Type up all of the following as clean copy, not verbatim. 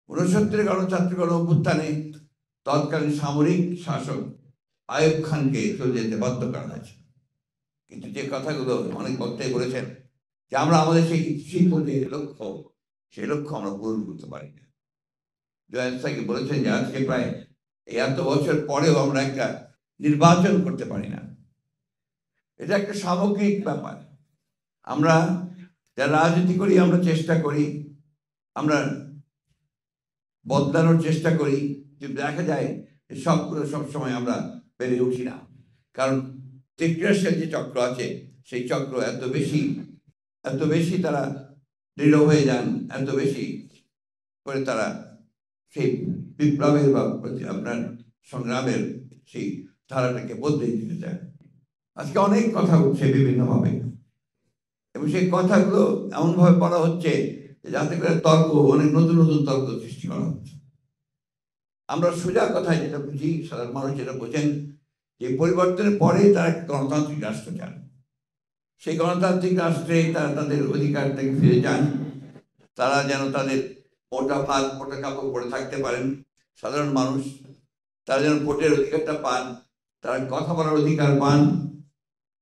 ঊনসত্তরের গণছাত্র গণ অভ্যুত্থানে তৎকালীন সামরিক শাসক আইয়ুব খানকে চলে যেতে বাধ্য করা হয়েছে। কিন্তু যে কথাগুলো অনেক বক্তাই বলেছেন যে আমরা আমাদের সেই শিল্প যে লক্ষ্য, সেই লক্ষ্য আমরা পূরণ করতে পারি না। জয়েন্ট সাকি বলেছেন যে আজকে প্রায় এত বছর পরেও আমরা একটা নির্বাচন করতে পারি না। এটা একটা সামগ্রিক ব্যাপার। আমরা যারা রাজনীতি করি আমরা চেষ্টা করি, আমরা বদলানোর চেষ্টা করি, কিন্তু দেখা যায় সবগুলো সবসময় আমরা বেড়ে উঠি না। কারণ ত্রিক্রিয়াশীল যে চক্র আছে সেই চক্র এত বেশি তারা দৃঢ় হয়ে যান, এত বেশি করে তারা সেই বিপ্লবের বা আপনার সংগ্রামের সেই ধারাটাকে বদলে দিতে চায়। আজকে অনেক কথা উঠছে বিভিন্নভাবে, এবং সেই কথাগুলো এমনভাবে বলা হচ্ছে যাতে করে তর্ক, অনেক নতুন নতুন তর্ক সৃষ্টি করা হচ্ছে। আমরা সোজা কথায় যেটা বুঝি, সাধারণ মানুষ যেটা বোঝেন, যে পরিবর্তনের পরে তারা গণতান্ত্রিক রাষ্ট্র চান। সেই গণতান্ত্রিক রাষ্ট্রে তারা তাদের অধিকার থেকে ফিরে যান। তারা যেন তাদের মোটা ভাত মোটা কাপড় পরে থাকতে পারেন। সাধারণ মানুষ তারা যেন ভোটের অধিকারটা পান, তারা কথা বলার অধিকার পান,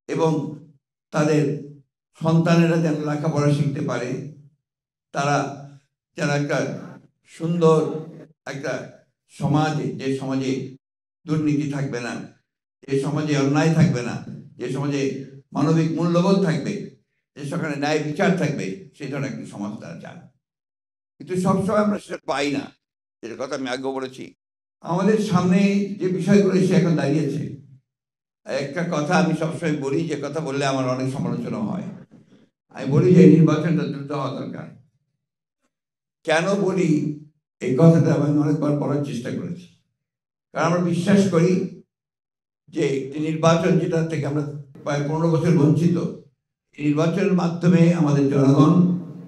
এবং তাদের সন্তানেরা যেন লেখাপড়া শিখতে পারে। তারা যেন একটা সুন্দর একটা সমাজে, যে সমাজে দুর্নীতি থাকবে না, যে সমাজে অন্যায় থাকবে না, যে সমাজে মানবিক মূল্যবোধ থাকবে, যে সেখানে ন্যায় বিচার থাকবে, সেই ধরনের একটি সমাজ তারা চান। কিন্তু সবসময় আমরা সেটা পাই না। যেটা কথা আমি আগেও বলেছি, আমাদের সামনে যে বিষয়গুলো এসে এখন দাঁড়িয়েছে, একটা কথা আমি সবসময় বলি, যে কথা বললে আমার অনেক সমালোচনা হয়। আমি বলি যে নির্বাচনটা দ্রুত হওয়া দরকার। কেন বলি এই কথাটা আমি অনেকবার বলার চেষ্টা করেছি। কারণ আমরা বিশ্বাস করি যে একটি নির্বাচন, যেটা থেকে আমরা প্রায় 15 বছর বঞ্চিত, নির্বাচনের মাধ্যমে আমাদের জনগণ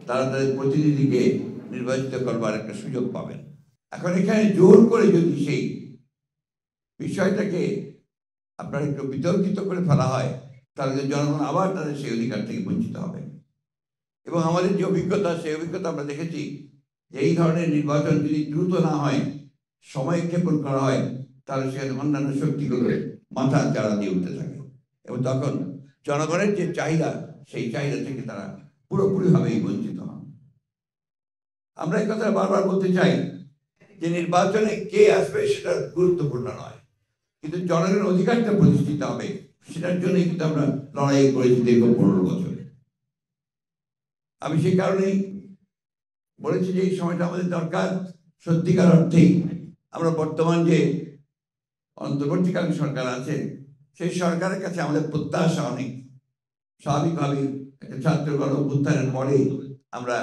তারা তাদের প্রতিনিধিকে নির্বাচিত করবার একটা সুযোগ পাবেন। এখন এখানে জোর করে যদি সেই বিষয়টাকে আপনার একটু বিতর্কিত করে ফেলা হয়, তাহলে জনগণ আবার তাদের সেই অধিকার থেকে বঞ্চিত হবে। এবং আমাদের যে অভিজ্ঞতা, সেই অভিজ্ঞতা আমরা দেখেছি যে এই ধরনের নির্বাচন যদি দ্রুত না হয়, সময় ক্ষেপণ করা হয়, তাহলে সেখানে অন্যান্য শক্তিগুলো মাথা চাড়া দিয়ে উঠতে থাকে, এবং তখন জনগণের যে চাহিদা, সেই চাহিদা থেকে তারা পুরোপুরিভাবেই বঞ্চিত হন। আমরা এই কথা বারবার বলতে চাই যে নির্বাচনে কে আসবে সেটা গুরুত্বপূর্ণ নয়, কিন্তু জনগণের অধিকারটা প্রতিষ্ঠিত হবে, সেটার জন্যই কিন্তু আমরা লড়াই করেছি দীর্ঘ 15 বছর। আমি সেই কারণেই বলেছি যে এই সময়টা আমাদের দরকার। সত্যিকার অর্থেই আমরা বর্তমান যে অন্তর্বর্তীকালীন সরকার আছে, সেই সরকারের কাছে আমাদের প্রত্যাশা অনেক। স্বাভাবিকভাবেই একটা ছাত্র গণ অভ্যুত্থানের পরে আমরা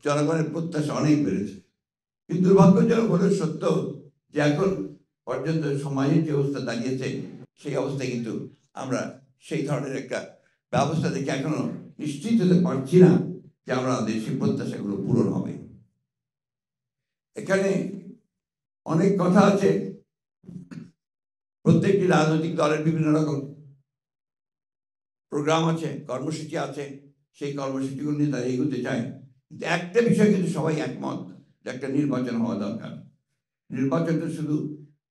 জনগণের প্রত্যাশা অনেক বেড়েছে। কিন্তু দুর্ভাগ্যজনক হলেও সত্য যে এখন পর্যন্ত সমাজের যে অবস্থা দাঁড়িয়েছে, সেই অবস্থায় কিন্তু আমরা সেই ধরনের একটা ব্যবস্থা দেখে এখনো নিশ্চিত হতে পারছি না যে আমরা আমাদের সেই প্রত্যাশাগুলো পূরণ হবে। এখানে অনেক কথা আছে, প্রত্যেকটি রাজনৈতিক দলের বিভিন্ন রকম প্রোগ্রাম আছে, কর্মসূচি আছে, সেই কর্মসূচিগুলো নিয়ে তারা এগোতে চায়। কিন্তু একটা বিষয় কিন্তু সবাই একমত, যে একটা নির্বাচন হওয়া দরকার। নির্বাচনটা শুধু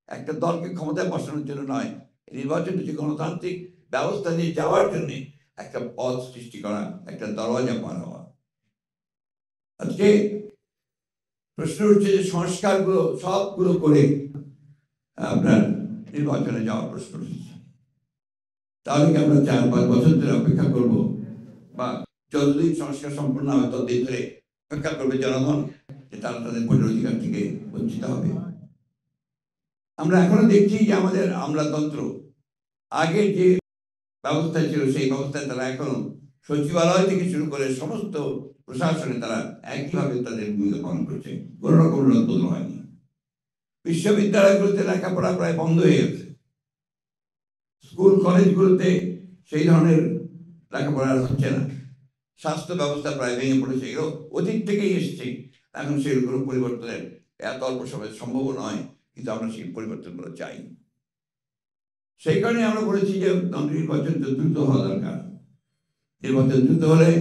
একটা দলকে ক্ষমতায় বসানোর জন্য নয়, নির্বাচনটা যে গণতান্ত্রিক ব্যবস্থা দিয়ে যাওয়ার জন্য একটা পথ সৃষ্টি করা, একটা দরওয়াজা পার হওয়া। আজকে প্রশ্ন উঠছে যে সংস্কারগুলো সবগুলো করে আপনার নির্বাচনে যাওয়ার প্রশ্ন উঠছে। তাহলে কি আমরা 4-5 বছর ধরে অপেক্ষা করব, বা যতদিন সংস্কার সম্পূর্ণ হবে ততদিন ধরে অপেক্ষা করবে জনগণ যে তারা তাদের ভোটের অধিকার থেকে বঞ্চিত হবে? আমরা এখনো দেখছি যে আমাদের আমলাতন্ত্র আগে যে ব্যবস্থা ছিল, সেই ব্যবস্থায় তারা এখনো সচিবালয় থেকে শুরু করে সমস্ত প্রশাসনে তারা একইভাবে তাদের ভূমিকা পালন করছে, কোনো রকম বদল হয়নি। বিশ্ববিদ্যালয়গুলোতে লেখাপড়া প্রায় বন্ধ হয়ে গেছে, স্কুল কলেজগুলোতে সেই ধরনের লেখাপড়া হচ্ছে না, স্বাস্থ্য ব্যবস্থা প্রায় ভেঙে পড়েছে। এগুলো অতীত থেকেই এসছে, এখন সেগুলো পরিবর্তনের এত অল্প সময় সম্ভব নয়, কিন্তু আমরা সেই পরিবর্তনগুলো চাই। সেই কারণে আমরা বলেছি যে নির্বাচন দ্রুত হওয়া দরকার। নির্বাচন দ্রুত হলে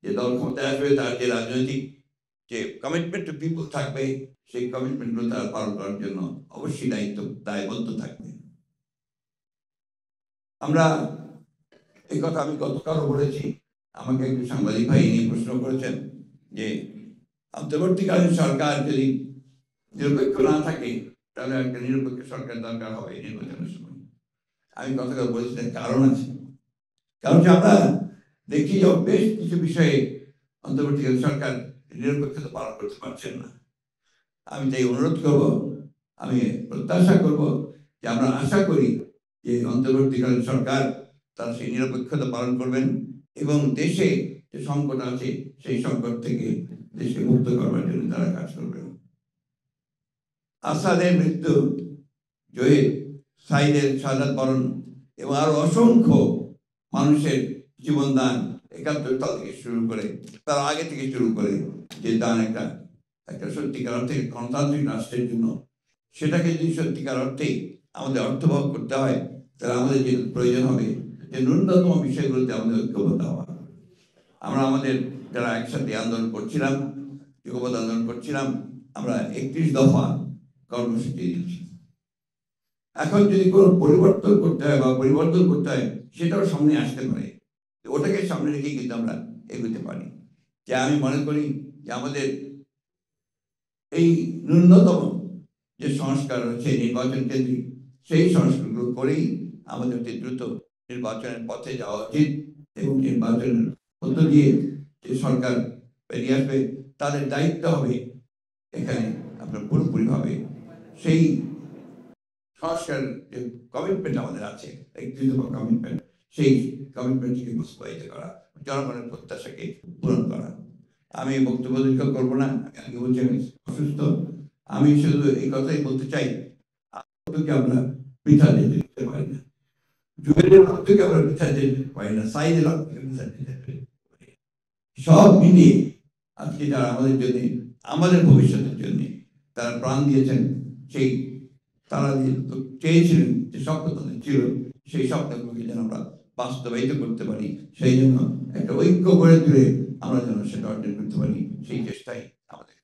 যে দল ক্ষমতায় আসবে, তার যে রাজনৈতিক যে কমিটমেন্ট টু পিপল থাকবে, সেই কমিটমেন্টগুলো তারা পালন করার জন্য অবশ্যই দায়বদ্ধ থাকবে। আমরা এই কথা আমি গতকালও বলেছি, আমাকে একজন সাংবাদিক ভাই নিয়ে প্রশ্ন করেছেন যে অন্তর্বর্তীকালীন সরকার যদি নিরপেক্ষ না থাকে তাহলে একটা নিরপেক্ষ সরকার দরকার হবে নির্বাচনের সময়। আমি গতকাল বলেছিলাম কারণ আছে, কারণ যে আমরা দেখি যে বেশ কিছু বিষয়ে অন্তর্বর্তীকালীন সরকার নিরপেক্ষতা পালন করতে পারছেন না। আমি তাই অনুরোধ করব, আমি প্রত্যাশা করব যে আমরা আশা করি যে অন্তর্বর্তীকালীন সরকার তারা সেই নিরপেক্ষতা পালন করবেন এবং দেশে যে সংকট আছে সেই সংকট থেকে দেশকে মুক্ত করবার জন্য তারা কাজ করবেন। আসাদের মৃত্যু, জহির সাইদের শাহাদাত বরণ এবং আরো অসংখ্য মানুষের জীবনদান ৭১ সাল থেকে শুরু করে, তার আগে থেকে শুরু করে যে দান একটা সত্যিকার অর্থে গণতান্ত্রিক রাষ্ট্রের জন্য, সেটাকে যদি সত্যিকার অর্থেই আমাদের অর্থবহ করতে হয় তাহলে আমাদের যে প্রয়োজন হবে যে ন্যূনতম বিষয়গুলোতে আমাদের ঐক্যবদ্ধ হওয়া। আমরা আমাদের যারা একসাথে আন্দোলন করছিলাম, যুগপৎ আন্দোলন করছিলাম, আমরা ৩১ দফা কর্মসূচি দিচ্ছি। এখন যদি কোনো পরিবর্তন করতে হয় বা পরিবর্তন করতে হয় সেটাও সামনে আসতে পারে, ওটাকে সামনে রেখে কিন্তু আমরা এগোতে পারি। যে আমি মনে করি যে আমাদের এই ন্যূনতম যে সংস্কার রয়েছে নির্বাচন কেন্দ্রিক, সেই সংস্কারগুলো করেই আমাদের অতি দ্রুত নির্বাচনের পথে যাওয়া উচিত এবং নির্বাচনের মধ্য দিয়ে যে সরকার বেরিয়ে আসবে তাদের দায়িত্ব হবে এখানে আপনার পুরোপুরিভাবে সেই সংস্কার যে কমিটমেন্ট আমাদের আছে, একত্রিত কমিটমেন্ট, সেই কমিটমেন্টকে বাস্তবায়িত করা, জনগণের প্রত্যাশাকে পূরণ করা। আমি বক্তব্য দীর্ঘ করবো না, আমি বলছি আমি অসুস্থ। আমি শুধু এই কথাই বলতে চাই, আমরা বৃথা যেতে দিতে পারি না, জুয়েলের রক্তকে আমরা বৃথা যেতে পারি না, সাইদের রক্তকে বৃথা যেতে পারি। সব মিলিয়ে আজকে যারা আমাদের জন্য, আমাদের ভবিষ্যতের জন্য তারা প্রাণ দিয়েছেন, সেই তারা চেয়েছিলেন যে স্বপ্ন তাদের ছিল, সেই স্বপ্নগুলোকে যেন আমরা বাস্তবায়িত করতে পারি, সেই জন্য একটা ঐক্য গড়ে তুলে আমরা যেন সেটা অর্জন করতে পারি, সেই চেষ্টাই আমাদের।